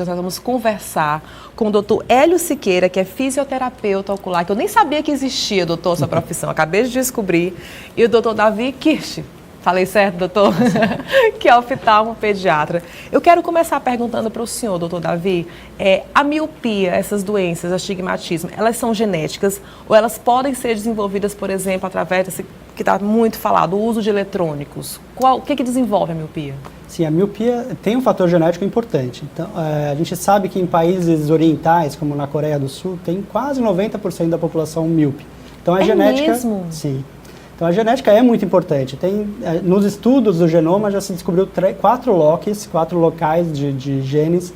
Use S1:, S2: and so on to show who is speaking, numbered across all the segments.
S1: Nós vamos conversar com o doutor Hélio Siqueira, que é fisioterapeuta ocular, que eu nem sabia que existia, doutor, essa profissão, acabei de descobrir, e o doutor Davi Kirsch. Falei certo, doutor? Que é oftalmo pediatra. Eu quero começar perguntando para o senhor, doutor Davi, a miopia, essas doenças, astigmatismo, elas são genéticas ou elas podem ser desenvolvidas, por exemplo, através desse que está muito falado, o uso de eletrônicos? O que desenvolve a miopia?
S2: Sim, a miopia tem um fator genético importante. Então, a gente sabe que em países orientais, como na Coreia do Sul, tem quase 90% da população míope. Então, a genética...
S1: mesmo?
S2: Sim. Então, a genética é muito importante. Nos estudos do genoma já se descobriu 4 locais de genes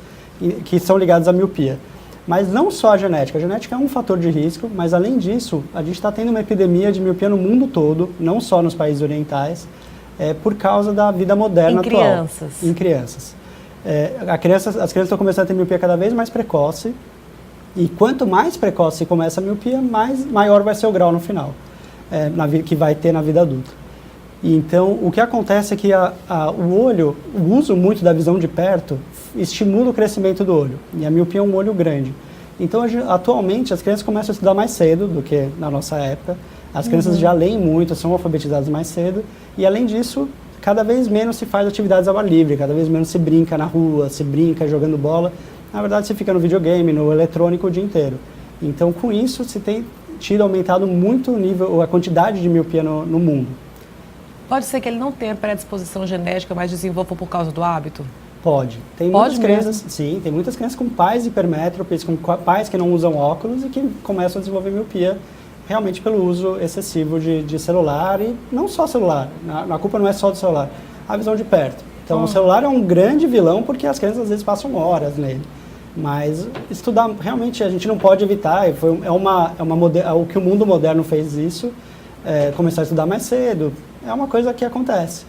S2: que são ligados à miopia. Mas não só a genética é um fator de risco, mas além disso, a gente está tendo uma epidemia de miopia no mundo todo, não só nos países orientais, por causa da vida moderna atual. Em crianças. As crianças estão começando a ter miopia cada vez mais precoce, e quanto mais precoce começa a miopia, maior vai ser o grau no final. Que vai ter na vida adulta. E então, o que acontece é que o olho, o uso muito da visão de perto, estimula o crescimento do olho. E a miopia é um olho grande. Então, atualmente, as crianças começam a estudar mais cedo do que na nossa época. As crianças já leem muito, são alfabetizadas mais cedo. E, além disso, cada vez menos se faz atividades ao ar livre, cada vez menos se brinca na rua, se brinca jogando bola. Na verdade, se fica no videogame, no eletrônico o dia inteiro. Então, com isso, se tem aumentado muito o nível, a quantidade de miopia no mundo.
S1: Pode ser que ele não tenha predisposição genética, mas desenvolva por causa do hábito?
S2: Pode. Tem muitas crianças, sim, tem muitas crianças com pais hipermétropes, com pais que não usam óculos e que começam a desenvolver miopia realmente pelo uso excessivo de celular, e não só celular, a culpa não é só do celular, a visão de perto. Então, o celular é um grande vilão porque as crianças às vezes passam horas nele. Mas estudar, realmente, a gente não pode evitar, o que o mundo moderno fez isso, começar a estudar mais cedo, é uma coisa que acontece.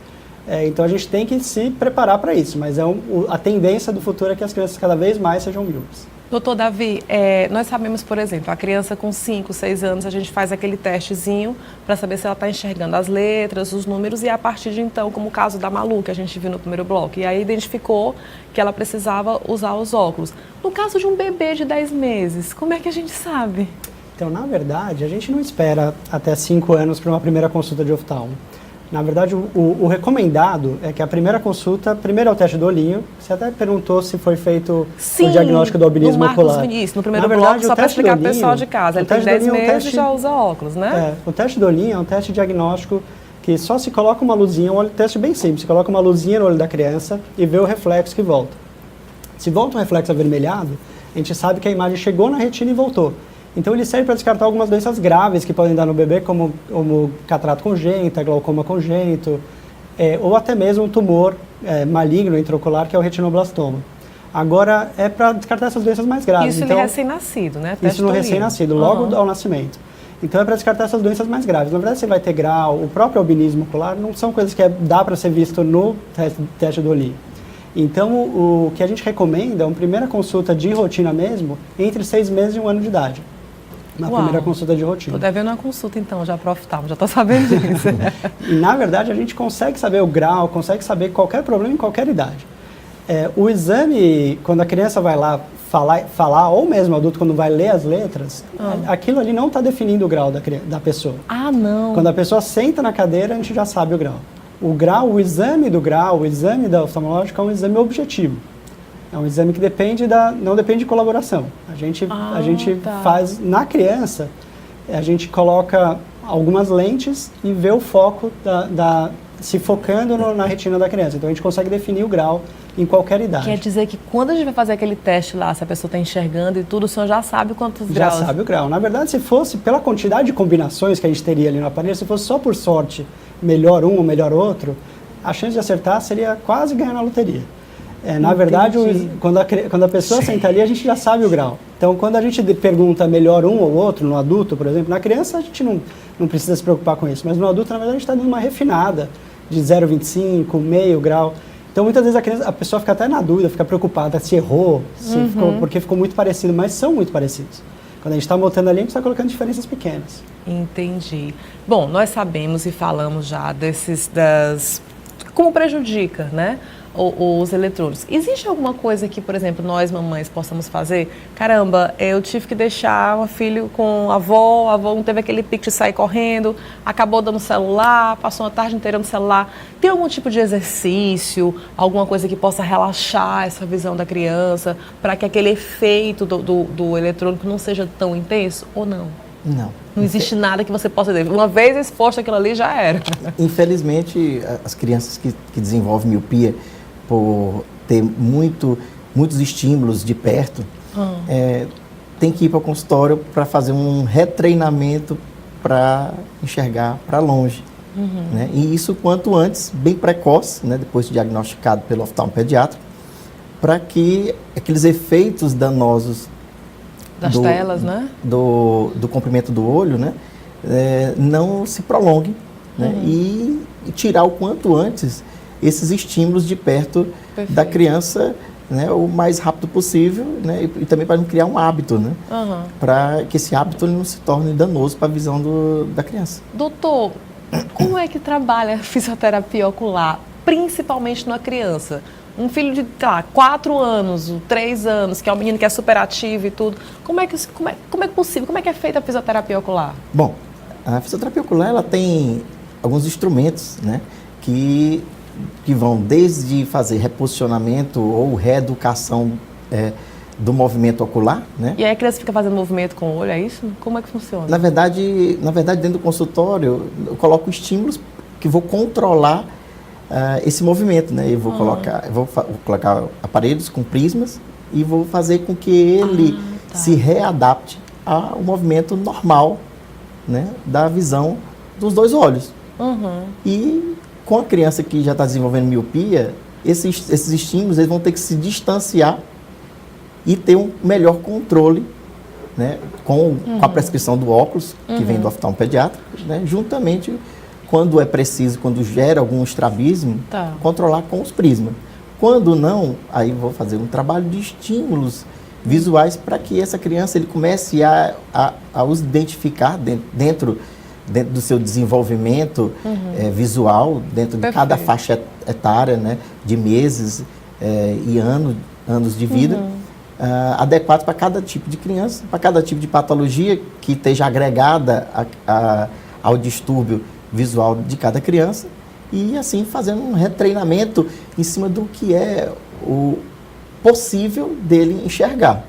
S2: Então a gente tem que se preparar para isso, mas a tendência do futuro é que as crianças cada vez mais sejam míopes.
S1: Doutor Davi, nós sabemos, por exemplo, a criança com 5, 6 anos, a gente faz aquele testezinho para saber se ela está enxergando as letras, os números, e a partir de então, como o caso da Malu, que a gente viu no primeiro bloco, e aí identificou que ela precisava usar os óculos. No caso de um bebê de 10 meses, como é que a gente sabe? Então,
S2: na verdade, a gente não espera até 5 anos para uma primeira consulta de oftalmo. Na verdade, o recomendado é que a primeira consulta, primeiro é o teste do olhinho. Você até perguntou se foi feito o diagnóstico do albinismo ocular.
S1: Sim, no primeiro bloco, só para explicar para o pessoal de casa. Ele tem 10 meses e já usa óculos, né?
S2: O teste do olhinho é um teste diagnóstico que só se coloca uma luzinha, um teste bem simples, se coloca uma luzinha no olho da criança e vê o reflexo que volta. Se volta um reflexo avermelhado, a gente sabe que a imagem chegou na retina e voltou. Então ele serve para descartar algumas doenças graves que podem dar no bebê, como catarata congênita, glaucoma congênito, ou até mesmo um tumor maligno intraocular, que é o retinoblastoma. Agora, é para descartar essas doenças mais graves.
S1: Isso
S2: então,
S1: no recém-nascido, né?
S2: Isso no recém-nascido, logo ao nascimento. Então é para descartar essas doenças mais graves. Na verdade, você vai ter grau, o próprio albinismo ocular, não são coisas que dá para ser visto no teste do olhinho. Então, o que a gente recomenda é uma primeira consulta de rotina mesmo, entre 6 meses e 1 ano de idade. Na primeira consulta de rotina.
S1: Estou devendo uma consulta então, já para oftalmo, já estou sabendo disso.
S2: E na verdade a gente consegue saber o grau, consegue saber qualquer problema em qualquer idade. O exame, quando a criança vai lá falar, ou mesmo o adulto quando vai ler as letras, aquilo ali não está definindo o grau da pessoa.
S1: Ah, não.
S2: Quando a pessoa senta na cadeira, a gente já sabe o grau. O exame do grau, o exame da oftalmológica é um exame objetivo. É um exame que não depende de colaboração. A gente faz, na criança, a gente coloca algumas lentes e vê o foco se focando na retina da criança. Então a gente consegue definir o grau em qualquer idade.
S1: Quer dizer que quando a gente vai fazer aquele teste lá, se a pessoa está enxergando e tudo, o senhor já sabe quantos graus?
S2: Já sabe o grau. Na verdade, se fosse pela quantidade de combinações que a gente teria ali no aparelho, se fosse só por sorte, melhor um ou melhor outro, a chance de acertar seria quase ganhar na loteria. Na verdade, quando a pessoa senta ali, a gente já sabe o grau. Então, quando a gente pergunta melhor um ou outro, no adulto, por exemplo, na criança a gente não precisa se preocupar com isso, mas no adulto, na verdade, a gente está dando uma refinada de 0,25, meio grau. Então, muitas vezes a pessoa fica até na dúvida, fica preocupada se errou, porque ficou muito parecido, mas são muito parecidos. Quando a gente está montando ali, a gente está colocando diferenças pequenas.
S1: Entendi. Bom, nós sabemos e falamos já como prejudica, né? os eletrônicos. Existe alguma coisa que, por exemplo, nós mamães possamos fazer? Caramba, eu tive que deixar meu filho com a avó não teve aquele pique de sair correndo, acabou dando celular, passou uma tarde inteira no celular. Tem algum tipo de exercício, alguma coisa que possa relaxar essa visão da criança, para que aquele efeito do eletrônico não seja tão intenso ou não?
S3: Não.
S1: Não existe nada que você possa dizer. Uma vez exposto aquilo ali, já era.
S3: Infelizmente, as crianças que desenvolvem miopia, por ter muitos estímulos de perto, tem que ir para o consultório para fazer um retreinamento para enxergar para longe. Né? E isso quanto antes, bem precoce, né? Depois de diagnosticado pelo oftalmopediatra, para que aqueles efeitos danosos
S1: das telas, né?
S3: Do comprimento do olho, né? Não se prolongue, né? E tirar o quanto antes esses estímulos de perto da criança, né? O mais rápido possível, né? E também para não criar um hábito, né? Para que esse hábito não se torne danoso para a visão da criança.
S1: Doutor, como é que trabalha a fisioterapia ocular, principalmente na criança? Um filho de 4 anos, 3 anos, que é um menino que é super ativo e tudo. Como é possível? Como é que é feita a fisioterapia ocular?
S3: Bom, a fisioterapia ocular ela tem alguns instrumentos, né, que vão desde fazer reposicionamento ou reeducação do movimento ocular, né? E
S1: aí a criança fica fazendo movimento com o olho, é isso? Como é que funciona?
S3: Na verdade, dentro do consultório, eu coloco estímulos que vou controlar esse movimento, né? Eu vou colocar aparelhos com prismas e vou fazer com que ele se readapte ao movimento normal, né? Da visão dos 2 olhos. E com a criança que já está desenvolvendo miopia, esses estímulos eles vão ter que se distanciar e ter um melhor controle, né? Com a prescrição do óculos, que vem do oftalmopediatra, né? Juntamente, quando é preciso, quando gera algum estrabismo, controlar com os prismas. Quando não, aí vou fazer um trabalho de estímulos visuais para que essa criança ele comece a os identificar dentro do seu desenvolvimento visual, dentro de cada faixa etária, né, de meses e anos de vida, adequados para cada tipo de criança, para cada tipo de patologia que esteja agregada ao distúrbio visual de cada criança e assim fazendo um retreinamento em cima do que é o possível dele enxergar.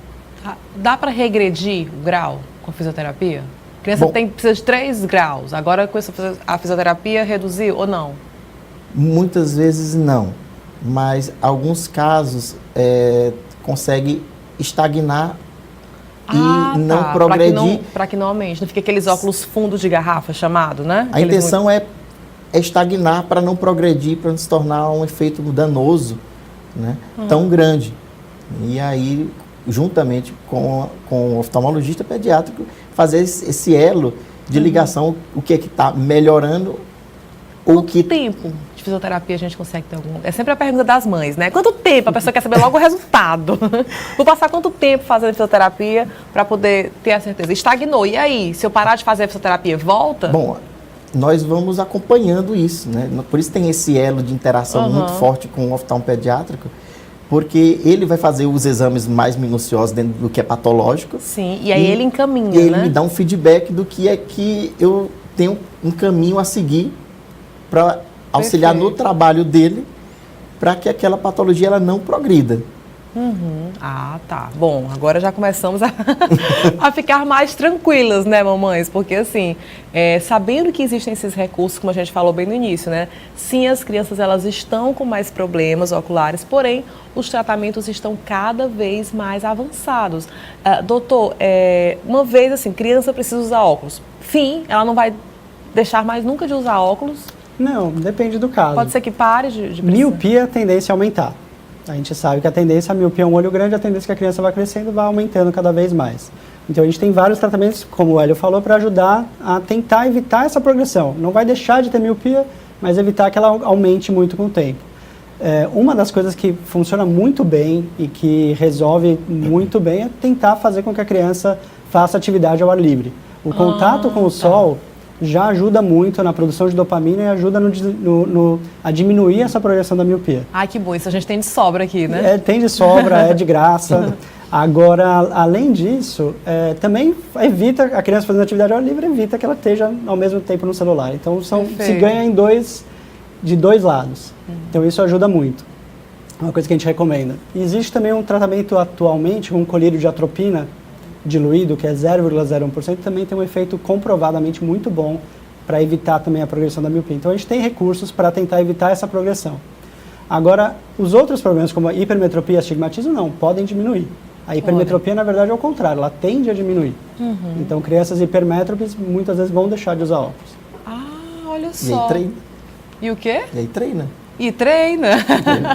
S1: Dá para regredir o grau com a fisioterapia? A criança precisa de 3 graus, agora com a fisioterapia reduziu ou não?
S3: Muitas vezes não, mas alguns casos consegue estagnar e não progredir.
S1: Para que não aumente, não fique aqueles óculos fundos de garrafa chamado, né?
S3: A intenção é estagnar para não progredir, para não se tornar um efeito danoso, né, tão grande. E aí, juntamente com o oftalmologista pediátrico, fazer esse elo de ligação, o que é que está melhorando.
S1: Quanto tempo de fisioterapia a gente consegue ter algum? É sempre a pergunta das mães, né? Quanto tempo? A pessoa quer saber logo o resultado. Vou passar quanto tempo fazendo fisioterapia para poder ter a certeza? Estagnou. E aí, se eu parar de fazer a fisioterapia, volta?
S3: Bom, nós vamos acompanhando isso, né? Por isso tem esse elo de interação muito forte com o oftalmopediátrico, porque ele vai fazer os exames mais minuciosos dentro do que é patológico.
S1: Sim, e aí ele encaminha,
S3: e ele me dá um feedback do que é que eu tenho um caminho a seguir para auxiliar no trabalho dele, para que aquela patologia ela não progrida.
S1: Ah, tá. Bom, agora já começamos a ficar mais tranquilas, né, mamães? Porque, assim, sabendo que existem esses recursos, como a gente falou bem no início, né? Sim, as crianças, elas estão com mais problemas oculares, porém, os tratamentos estão cada vez mais avançados. Doutor, uma vez, assim, criança precisa usar óculos. Fim, ela não vai deixar mais nunca de usar óculos?
S2: Não, depende do caso.
S1: Pode ser que pare de precisar.
S2: Miopia, a tendência é aumentar. A gente sabe que a tendência, a miopia é um olho grande, a tendência que a criança vai crescendo vai aumentando cada vez mais. Então a gente tem vários tratamentos, como o Hélio falou, para ajudar a tentar evitar essa progressão. Não vai deixar de ter miopia, mas evitar que ela aumente muito com o tempo. Uma das coisas que funciona muito bem e que resolve muito bem é tentar fazer com que a criança faça atividade ao ar livre. O contato com o sol já ajuda muito na produção de dopamina e ajuda a diminuir essa progressão da miopia.
S1: Ai, que bom, isso a gente tem de sobra aqui, né?
S2: Tem de sobra, é de graça. Agora, além disso, também evita, a criança fazendo atividade ao ar livre, evita que ela esteja ao mesmo tempo no celular. Então, se ganha de dois lados. Então, isso ajuda muito. É uma coisa que a gente recomenda. E existe também um tratamento atualmente com colírio de atropina diluído, que é 0,01%, também tem um efeito comprovadamente muito bom para evitar também a progressão da miopia. Então, a gente tem recursos para tentar evitar essa progressão. Agora, os outros problemas, como a hipermetropia e astigmatismo, não, podem diminuir. A hipermetropia, na verdade, é o contrário, ela tende a diminuir. Então, crianças hipermétropes muitas vezes vão deixar de usar óculos.
S1: Olha só.
S3: E aí treina.
S1: E o quê?
S3: E aí treina.
S1: E treina.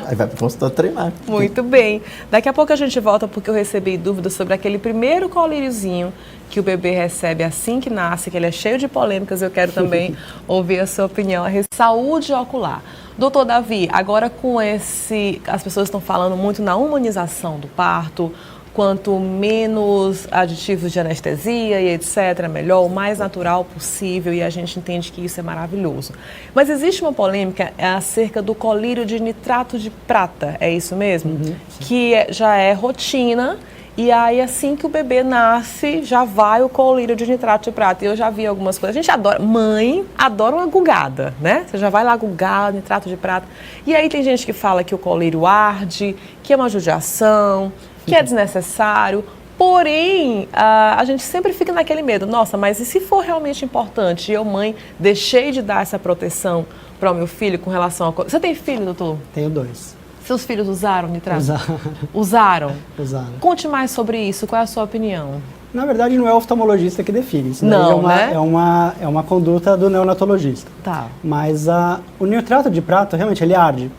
S3: Aí vai para o consultório treinar.
S1: Muito bem. Daqui a pouco a gente volta porque eu recebi dúvidas sobre aquele primeiro colíriozinho que o bebê recebe assim que nasce, que ele é cheio de polêmicas. Eu quero também ouvir a sua opinião a respeito da saúde ocular. Doutor Davi, agora com as pessoas estão falando muito na humanização do parto, quanto menos aditivos de anestesia e etc, melhor, o mais natural possível, e a gente entende que isso é maravilhoso. Mas existe uma polêmica acerca do colírio de nitrato de prata, é isso mesmo? Que já é rotina, e aí assim que o bebê nasce, já vai o colírio de nitrato de prata. E eu já vi algumas coisas, a gente adora, mãe adora uma gugada, né? Você já vai lá gugar, nitrato de prata. E aí tem gente que fala que o colírio arde, que é uma judiação, que é desnecessário, porém, a gente sempre fica naquele medo, nossa, mas e se for realmente importante? Eu, mãe, deixei de dar essa proteção para o meu filho com relação a... Você tem filho, doutor?
S2: Tenho 2.
S1: Seus filhos usaram nitrato?
S2: Usaram.
S1: Usaram? Conte mais sobre isso, qual é a sua opinião?
S2: Na verdade, não é o oftalmologista que define, isso
S1: não,
S2: é uma conduta do neonatologista.
S1: Tá.
S2: Mas o nitrato de prata, realmente, ele arde,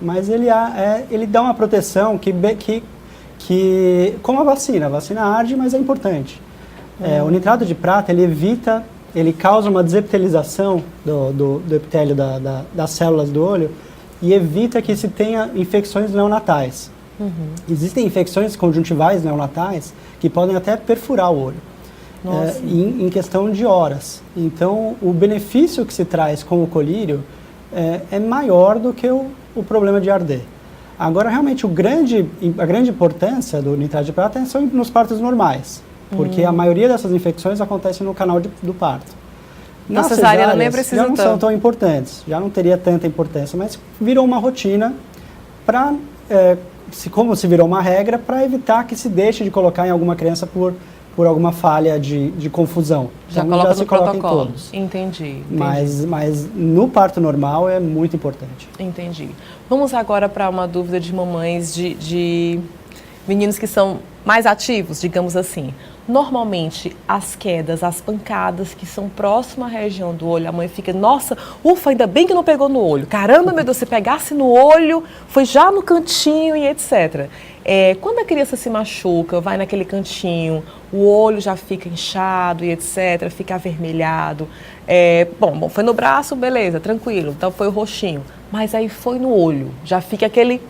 S2: mas ele dá uma proteção que como a vacina arde, mas é importante. O nitrato de prata, ele causa uma desepitelização do epitélio das células do olho e evita que se tenha infecções neonatais. Existem infecções conjuntivais neonatais que podem até perfurar o olho em questão de horas. Então, o benefício que se traz com o colírio é maior do que o problema de arder. Agora, realmente, a grande importância do nitrato de prata são nos partos normais, porque a maioria dessas infecções acontece no canal do parto.
S1: Na cesariana nem precisa
S2: já não são tão importantes, já não teria tanta importância, mas virou uma rotina para, como se virou uma regra, para evitar que se deixe de colocar em alguma criança por alguma falha de confusão.
S1: Já
S2: então,
S1: coloca
S2: se
S1: no
S2: coloca
S1: protocolo.
S2: em todos.
S1: Entendi.
S2: Mas no parto normal é muito importante.
S1: Entendi. Vamos agora para uma dúvida de mamães de meninos que são mais ativos, digamos assim. Normalmente, as quedas, as pancadas que são próximas à região do olho, a mãe fica, nossa, ufa, ainda bem que não pegou no olho. Caramba, meu Deus, se pegasse no olho, foi já no cantinho e etc. Quando a criança se machuca, vai naquele cantinho, o olho já fica inchado e etc., fica avermelhado. Bom, foi no braço, beleza, tranquilo, então foi o roxinho. Mas aí foi no olho, já fica aquele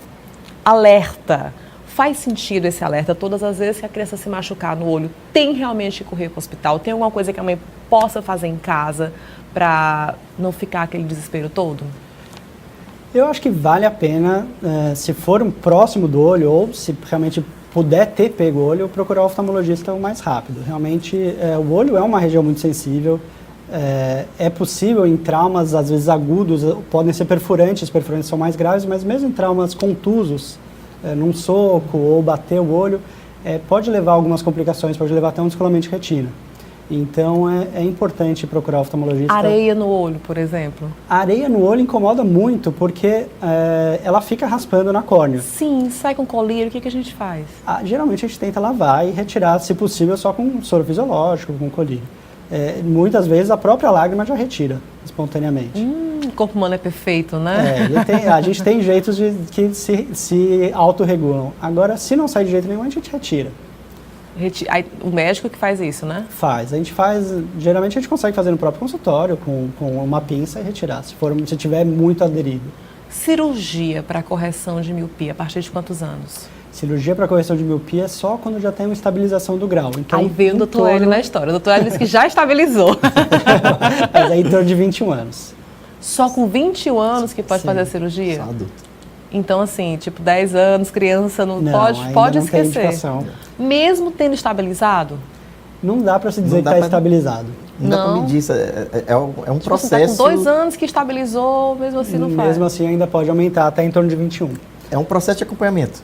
S1: alerta. Faz sentido esse alerta todas as vezes que a criança se machucar no olho? Tem realmente que correr para o hospital? Tem alguma coisa que a mãe possa fazer em casa para não ficar aquele desespero todo?
S2: Eu acho que vale a pena, se for próximo do olho ou se realmente puder ter pego o olho, procurar o oftalmologista o mais rápido. Realmente, o olho é uma região muito sensível. É possível em traumas, às vezes agudos, podem ser perfurantes são mais graves, mas mesmo em traumas contusos, num soco ou bater o olho, pode levar a algumas complicações, pode levar até um descolamento de retina. Então, é importante procurar o oftalmologista.
S1: Areia no olho, por exemplo?
S2: A areia no olho incomoda muito, porque ela fica raspando na córnea.
S1: Sim, sai com colírio, o que a gente faz?
S2: Geralmente a gente tenta lavar e retirar, se possível, só com soro fisiológico, com colírio. Muitas vezes a própria lágrima já retira espontaneamente.
S1: O corpo humano é perfeito, né?
S2: A gente tem jeitos que se autorregulam. Agora, se não sai de jeito nenhum, a gente retira.
S1: O médico que faz isso, né?
S2: Faz. Geralmente a gente consegue fazer no próprio consultório, com uma pinça e retirar, se tiver muito aderido.
S1: Cirurgia para correção de miopia, a partir de quantos anos?
S2: Cirurgia para correção de miopia é só quando já tem uma estabilização do grau. Então,
S1: Aí veio o doutor Hélio na história. O doutor Hélio disse que já estabilizou.
S2: Mas é em torno de 21 anos.
S1: Só com 21 anos que pode
S2: Sim,
S1: fazer a cirurgia?
S3: Só adulto.
S1: Então, assim, tipo, 10 anos, criança, não pode
S2: ainda não tem
S1: esquecer.
S2: indicação.
S1: Mesmo tendo estabilizado?
S2: Não dá para se dizer
S3: Não
S2: que
S3: dá
S2: está
S3: pra-
S2: estabilizado.
S3: Não dá para
S1: Não.
S3: medir isso. É um
S1: Tipo assim,
S3: processo.
S1: tá com 2 anos que estabilizou, mesmo assim não faz.
S2: Mesmo assim, ainda pode aumentar até em torno de 21.
S3: É um processo de acompanhamento.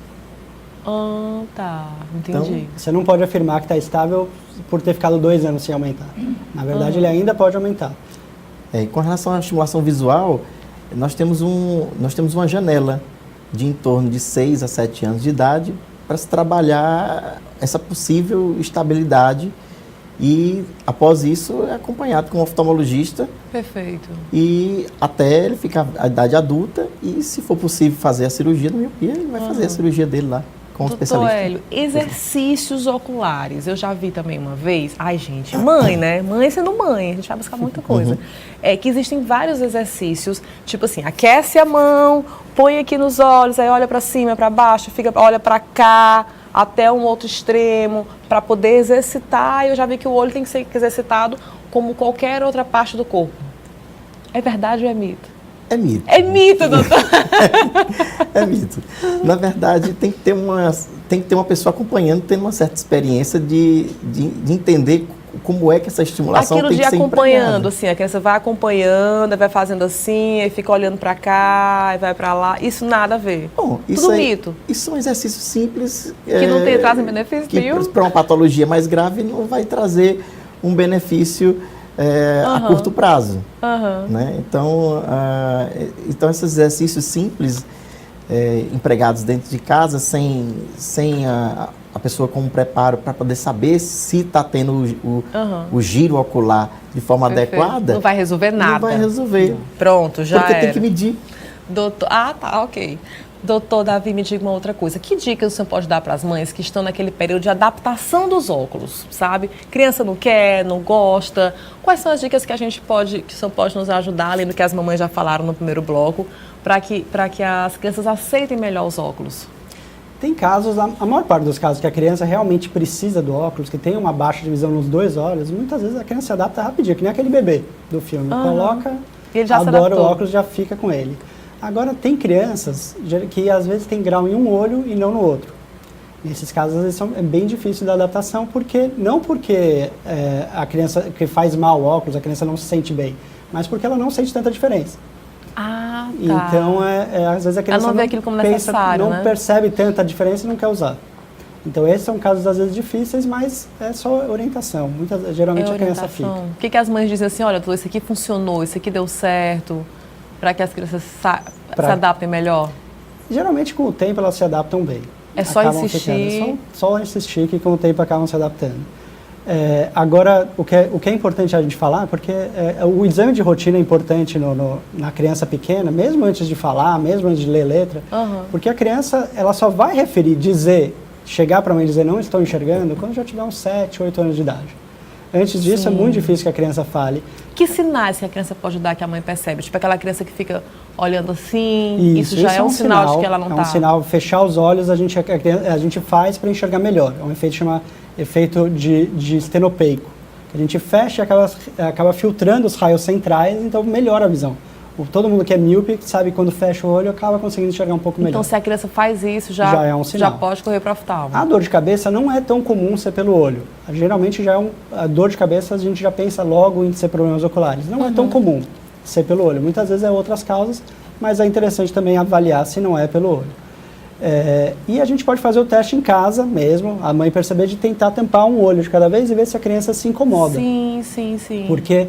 S1: Ah, tá. Entendi.
S2: Você não pode afirmar que está estável por ter ficado 2 anos sem aumentar. Na verdade, ele ainda pode aumentar.
S3: E com relação à estimulação visual, nós temos uma janela de em torno de 6 a 7 anos de idade para se trabalhar essa possível estabilidade e, após isso, é acompanhado com um oftalmologista
S1: Perfeito.
S3: e até ele ficar a idade adulta e, se for possível fazer a cirurgia da miopia, ele vai fazer a cirurgia dele lá com o
S1: Doutor
S3: especialista.
S1: Hélio, exercícios oculares. Eu já vi também uma vez. Ai, gente, mãe, né? Mãe sendo mãe, a gente vai buscar muita coisa. É que existem vários exercícios, tipo assim, aquece a mão, põe aqui nos olhos, aí olha pra cima, pra baixo, olha pra cá, até um outro extremo, para poder exercitar. Eu já vi que o olho tem que ser exercitado como qualquer outra parte do corpo. É verdade ou é mito?
S3: É mito.
S1: É mito, doutor.
S3: É mito. Na verdade, tem que ter uma pessoa acompanhando, tendo uma certa experiência de entender como é que essa estimulação
S1: Aquilo
S3: tem
S1: de
S3: que ser
S1: acompanhando,
S3: empregada.
S1: assim, a criança vai acompanhando, vai fazendo assim, aí fica olhando pra cá, aí vai pra lá. Isso nada a ver.
S3: Bom,
S1: Tudo mito.
S3: Isso são exercícios simples.
S1: Que não trazem benefício nenhum.
S3: Que para uma patologia mais grave não vai trazer um benefício a curto prazo.
S1: Aham.
S3: Né? Então, esses exercícios simples, empregados dentro de casa, sem a pessoa com um preparo para poder saber se está tendo o giro ocular de forma
S1: Perfeito.
S3: adequada,
S1: Não vai resolver nada.
S3: não vai resolver.
S1: Pronto, já
S3: Porque
S1: era.
S3: tem que medir.
S1: Doutor... Ah, tá, ok. Doutor Davi, me diga uma outra coisa. Que dicas o senhor pode dar para as mães que estão naquele período de adaptação dos óculos, sabe? Criança não quer, não gosta. Quais são as dicas que que o senhor pode nos ajudar, além do que as mamães já falaram no primeiro bloco, para que as crianças aceitem melhor os óculos?
S2: Tem casos, a maior parte dos casos que a criança realmente precisa do óculos, que tem uma baixa de visão nos 2 olhos, muitas vezes a criança se adapta rapidinho, que nem aquele bebê do filme. Coloca,
S1: Ele já se
S2: adora o
S1: adaptou.
S2: óculos, já fica com ele. Agora, tem crianças que às vezes tem grau em um olho e não no outro. Nesses casos, às vezes, é bem difícil da adaptação, não porque a criança que faz mal o óculos, a criança não se sente bem, mas porque ela não sente tanta diferença.
S1: Ah, tá.
S2: Então, às vezes a criança
S1: não vê aquilo como necessário,
S2: não
S1: né?
S2: percebe tanta diferença e não quer usar. Então, esses são casos, às vezes, difíceis, mas é só orientação. Geralmente a criança fica.
S1: O que as mães dizem assim, olha, doutor, isso aqui funcionou, isso aqui deu certo, para que as crianças se adaptem melhor?
S2: Geralmente, com o tempo, elas se adaptam bem.
S1: É só
S2: Acabam
S1: insistir.
S2: ficando. Só insistir que com o tempo acabam se adaptando. Agora, o que é importante a gente falar, porque o exame de rotina é importante na criança pequena, mesmo antes de falar, mesmo antes de ler letra, porque a criança ela só vai chegar para a mãe e dizer não estou enxergando quando já tiver uns 7, 8 anos de idade. Antes disso, é muito difícil que a criança fale.
S1: Que sinais que a criança pode dar que a mãe percebe? Tipo aquela criança que fica olhando assim, isso já é um sinal de que ela não está...
S2: É um sinal, fechar os olhos a gente faz para enxergar melhor. É um efeito chamado efeito de estenopeico. A gente fecha e acaba filtrando os raios centrais, então melhora a visão. Todo mundo que é míope sabe que quando fecha o olho acaba conseguindo enxergar um pouco melhor.
S1: Então, se a criança faz isso, já
S2: é um sinal.
S1: Já pode correr para o oftalmo.
S2: A dor de cabeça não é tão comum ser pelo olho. Geralmente, a dor de cabeça a gente já pensa logo em ser problemas oculares. Não é tão comum ser pelo olho. Muitas vezes é outras causas, mas é interessante também avaliar se não é pelo olho. E a gente pode fazer o teste em casa mesmo, a mãe perceber de tentar tampar um olho de cada vez e ver se a criança se incomoda.
S1: Sim.
S2: Porque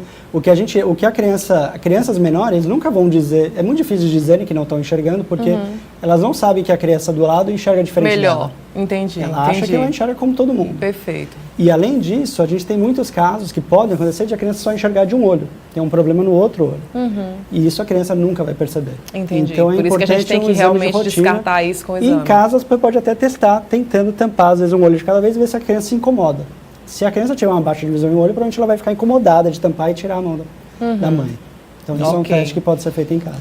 S2: crianças menores nunca vão dizer, é muito difícil de dizerem que não estão enxergando, porque elas não sabem que a criança do lado enxerga diferente
S1: melhor.
S2: dela.
S1: Entendi.
S2: Ela acha que ela enxerga como todo mundo.
S1: Perfeito.
S2: E além disso, a gente tem muitos casos que podem acontecer de a criança só enxergar de um olho. Tem um problema no outro olho. E isso a criança nunca vai perceber.
S1: Entendi.
S2: Então é
S1: Por isso que a gente tem que realmente descartar isso com o
S2: E
S1: exame.
S2: em casa você pode até testar, tentando tampar às vezes um olho de cada vez e ver se a criança se incomoda. Se a criança tiver uma baixa de visão em um olho, provavelmente ela vai ficar incomodada de tampar e tirar a mão da mãe. Então isso é um teste que pode ser feito em casa.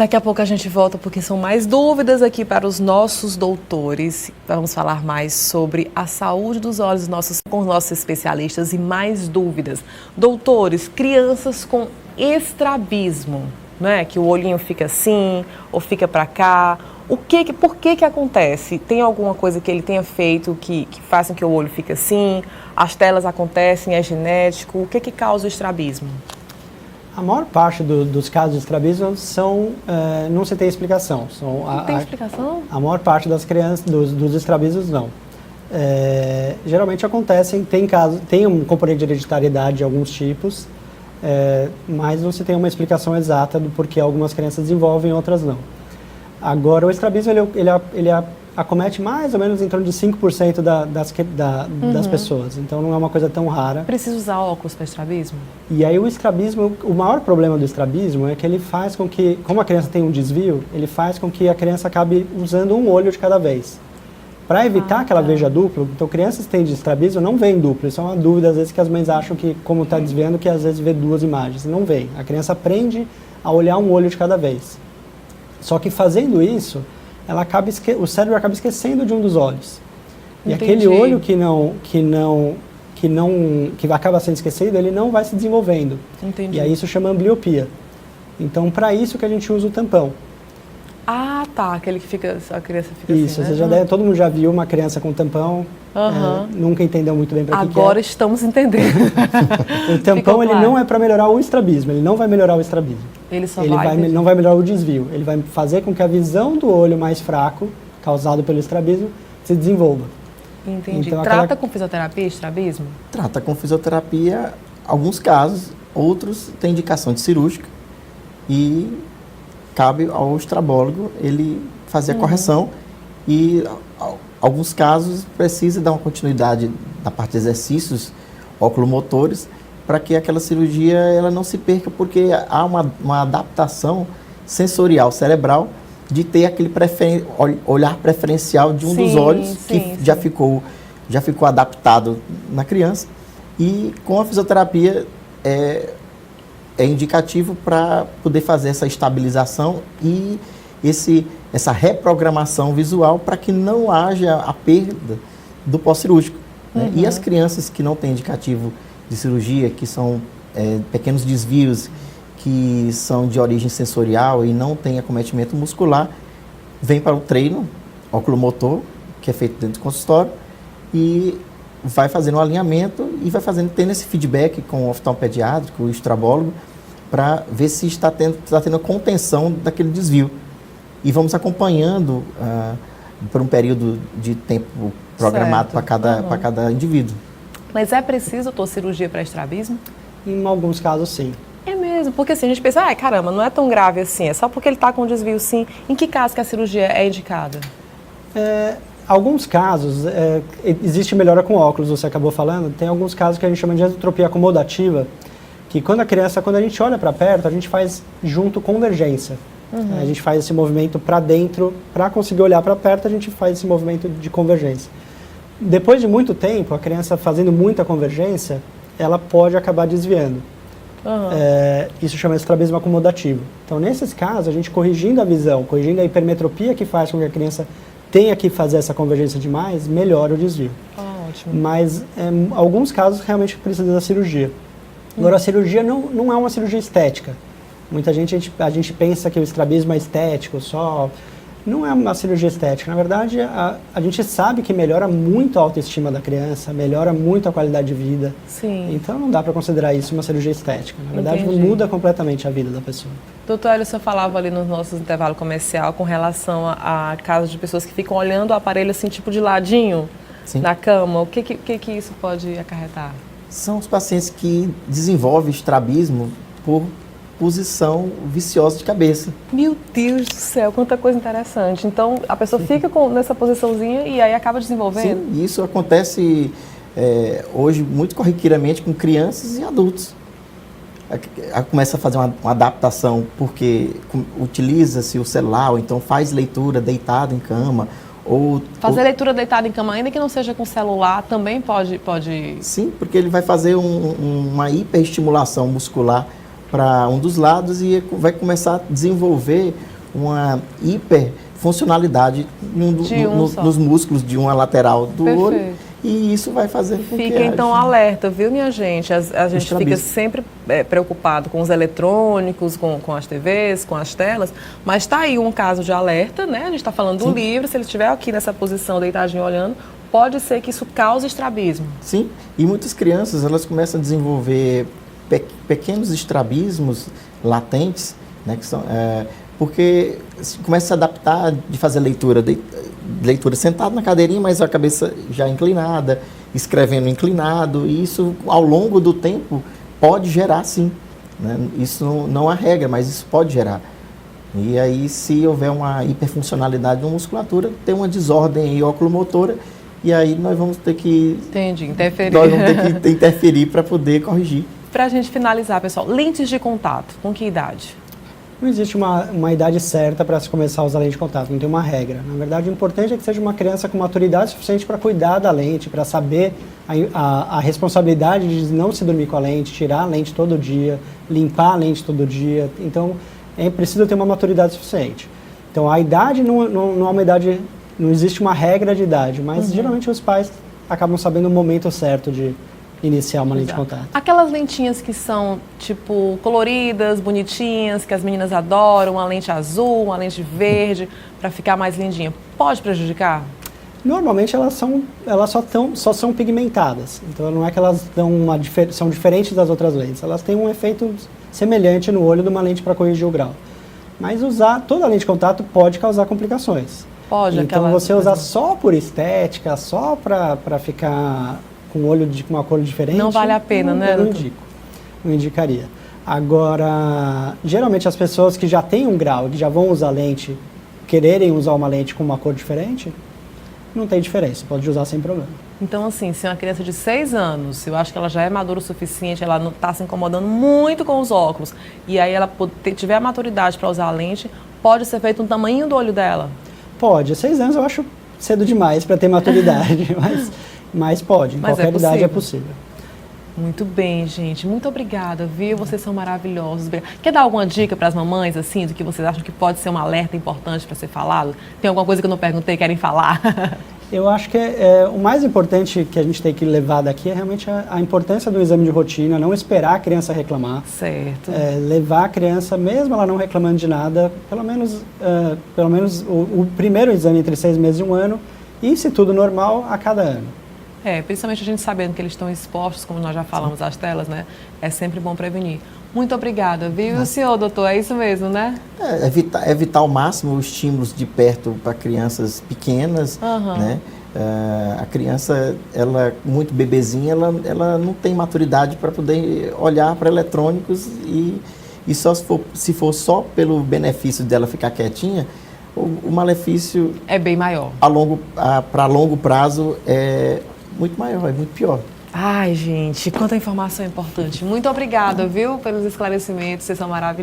S1: Daqui a pouco a gente volta porque são mais dúvidas aqui para os nossos doutores. Vamos falar mais sobre a saúde dos olhos com os nossos especialistas e mais dúvidas. Doutores, crianças com estrabismo, né? Que o olhinho fica assim ou fica para cá. Por que acontece? Tem alguma coisa que ele tenha feito que faça com que o olho fique assim? As telas acontecem, é genético? O que causa o estrabismo?
S2: A maior parte dos casos de estrabismo não se tem explicação.
S1: Não tem explicação?
S2: A maior parte das crianças, dos estrabismos, não. Geralmente acontecem, tem um componente de hereditariedade de alguns tipos, mas não se tem uma explicação exata do porquê algumas crianças desenvolvem e outras não. Agora, o estrabismo, ele acomete mais ou menos em torno de 5% das pessoas, então não é uma coisa tão rara.
S1: Precisa usar óculos para estrabismo?
S2: E aí o estrabismo, o maior problema do estrabismo é que ele faz com que, como a criança tem um desvio, ele faz com que a criança acabe usando um olho de cada vez. Para evitar que ela veja duplo, então crianças que têm de estrabismo não veem duplo. Isso é uma dúvida, às vezes, que as mães acham que, como está desviando, que às vezes vê duas imagens. Não vê. A criança aprende a olhar um olho de cada vez. Só que fazendo isso, o cérebro acaba esquecendo de um dos olhos. E aquele olho que acaba sendo esquecido, ele não vai se desenvolvendo.
S1: Entendi.
S2: E aí isso chama ambliopia. Então, para isso que a gente usa o tampão.
S1: Ah, tá. Aquele que a criança fica
S2: isso,
S1: assim, né?
S2: Todo mundo já viu uma criança com tampão, nunca entendeu muito bem para que é.
S1: Agora estamos entendendo.
S2: O tampão, ele não é para melhorar o estrabismo, ele não vai melhorar o estrabismo. Não vai melhorar o desvio, ele vai fazer com que a visão do olho mais fraco, causado pelo estrabismo, se desenvolva.
S1: Entendi.
S2: Então,
S1: Trata com fisioterapia estrabismo?
S3: Trata com fisioterapia, alguns casos, outros tem indicação de cirúrgica e cabe ao estrabólogo ele fazer a correção e alguns casos precisa dar uma continuidade na parte de exercícios oculomotores para que aquela cirurgia ela não se perca, porque há uma adaptação sensorial cerebral de ter aquele olhar preferencial de um dos olhos que já ficou adaptado na criança, e com a fisioterapia é indicativo para poder fazer essa estabilização e essa reprogramação visual para que não haja a perda do pós-cirúrgico. Né? E as crianças que não têm indicativo de cirurgia, que são pequenos desvios, que são de origem sensorial e não têm acometimento muscular, vem para o treino oculomotor, que é feito dentro do consultório, e vai fazendo um alinhamento e vai tendo esse feedback com o oftalmopediátrico, o estrabólogo, para ver se está tendo a contenção daquele desvio. E vamos acompanhando por um período de tempo programado para cada indivíduo.
S1: Mas é preciso cirurgia para estrabismo?
S2: Em alguns casos, sim.
S1: É mesmo, porque assim, a gente pensa, caramba, não é tão grave assim, é só porque ele está com desvio, sim. Em que caso que a cirurgia é indicada?
S2: Alguns casos, existe melhora com óculos, você acabou falando, tem alguns casos que a gente chama de esotropia acomodativa, que quando a gente olha para perto, a gente faz junto convergência. A gente faz esse movimento para dentro, para conseguir olhar para perto, a gente faz esse movimento de convergência. Depois de muito tempo, a criança fazendo muita convergência, ela pode acabar desviando. Isso chama de estrabismo acomodativo. Então, nesses casos, a gente corrigindo a visão, corrigindo a hipermetropia que faz com que a criança tenha que fazer essa convergência demais, melhora o desvio.
S1: Ótimo.
S2: Mas, alguns casos, realmente precisa da cirurgia. Agora, a cirurgia não é uma cirurgia estética. Muita gente, a gente pensa que o estrabismo é estético só. Não é uma cirurgia estética. Na verdade, a gente sabe que melhora muito a autoestima da criança, melhora muito a qualidade de vida.
S1: Sim.
S2: Então, não dá para considerar isso uma cirurgia estética. Na verdade, muda completamente a vida da pessoa.
S1: Doutor Hélio, o senhor falava ali nos nossos intervalos comercial com relação a casos de pessoas que ficam olhando o aparelho assim, tipo de ladinho, na cama. O que isso pode acarretar?
S3: São os pacientes que desenvolvem estrabismo por posição viciosa de cabeça.
S1: Meu Deus do céu, quanta coisa interessante. Então, a pessoa fica nessa posiçãozinha e aí acaba desenvolvendo?
S3: Sim, isso acontece hoje muito corriqueiramente com crianças e adultos. Começa a fazer uma adaptação porque utiliza-se o celular, ou então faz leitura deitado em cama.
S1: Fazer leitura deitada em cama, ainda que não seja com celular, também pode...
S3: Sim, porque ele vai fazer uma hiperestimulação muscular para um dos lados e vai começar a desenvolver uma hiperfuncionalidade nos músculos de uma lateral do olho. E isso vai fazer com que
S1: Fica então alerta, viu, minha gente? A gente fica sempre preocupado com os eletrônicos, com as TVs, com as telas, mas está aí um caso de alerta, né? A gente está falando do livro, se ele estiver aqui nessa posição, deitadinho olhando, pode ser que isso cause estrabismo.
S3: Sim, e muitas crianças, elas começam a desenvolver pequenos estrabismos latentes, né, que são, porque começa a se adaptar de fazer leitura sentado na cadeirinha, mas a cabeça já inclinada, escrevendo inclinado, e isso ao longo do tempo pode gerar sim, né? Isso não é regra, mas isso pode gerar. E aí, se houver uma hiperfuncionalidade na musculatura, tem uma desordem oculomotora, e aí nós vamos ter que...
S1: Entendi, interferir.
S3: Nós vamos ter que interferir para poder corrigir.
S1: Para a gente finalizar, pessoal, lentes de contato, com que idade?
S2: Não existe uma idade certa para se começar a usar lente de contato, não tem uma regra. Na verdade, o importante é que seja uma criança com maturidade suficiente para cuidar da lente, para saber a responsabilidade de não se dormir com a lente, tirar a lente todo dia, limpar a lente todo dia. Então, é preciso ter uma maturidade suficiente. Então, a idade não é uma idade, não existe uma regra de idade, mas geralmente os pais acabam sabendo o momento certo de iniciar uma lente de contato.
S1: Aquelas lentinhas que são, tipo, coloridas, bonitinhas, que as meninas adoram, uma lente azul, uma lente verde, para ficar mais lindinha, pode prejudicar?
S2: Normalmente elas só são pigmentadas, então não é que elas são diferentes das outras lentes, elas têm um efeito semelhante no olho de uma lente para corrigir o grau. Mas usar toda a lente de contato pode causar complicações.
S1: Pode,
S2: então você usar só por estética, só para ficar com o olho com uma cor diferente...
S1: Não vale a pena, né?
S2: Não indicaria. Agora, geralmente as pessoas que já têm um grau, que já vão usar lente, quererem usar uma lente com uma cor diferente, não tem diferença, pode usar sem problema.
S1: Então, assim, se uma criança de 6 anos, eu acho que ela já é madura o suficiente, ela não está se incomodando muito com os óculos, e aí ela tiver a maturidade para usar a lente, pode ser feito um tamanho do olho dela?
S2: Pode. 6 anos eu acho cedo demais para ter maturidade, mas pode, em qualquer idade é possível.
S1: Muito bem, gente. Muito obrigada, viu? Vocês são maravilhosos. Quer dar alguma dica para as mamães, assim, do que vocês acham que pode ser um alerta importante para ser falado? Tem alguma coisa que eu não perguntei e querem falar?
S2: Eu acho que o mais importante que a gente tem que levar daqui é realmente a importância do exame de rotina, não esperar a criança reclamar.
S1: Certo.
S2: Levar a criança, mesmo ela não reclamando de nada, pelo menos o primeiro exame entre 6 meses e 1 ano, e se tudo normal, a cada ano.
S1: Principalmente a gente sabendo que eles estão expostos, como nós já falamos, às telas, né? É sempre bom prevenir. Muito obrigada, viu? E o senhor, doutor, é isso mesmo, né?
S3: Evitar ao máximo os estímulos de perto para crianças pequenas, né? A criança, ela muito bebezinha, ela não tem maturidade para poder olhar para eletrônicos e só se for só pelo benefício dela ficar quietinha, o malefício
S1: é bem maior.
S3: Para longo prazo é muito maior, é muito pior.
S1: Ai, gente, quanta informação importante. Muito obrigada, viu, pelos esclarecimentos, vocês são maravilhosos.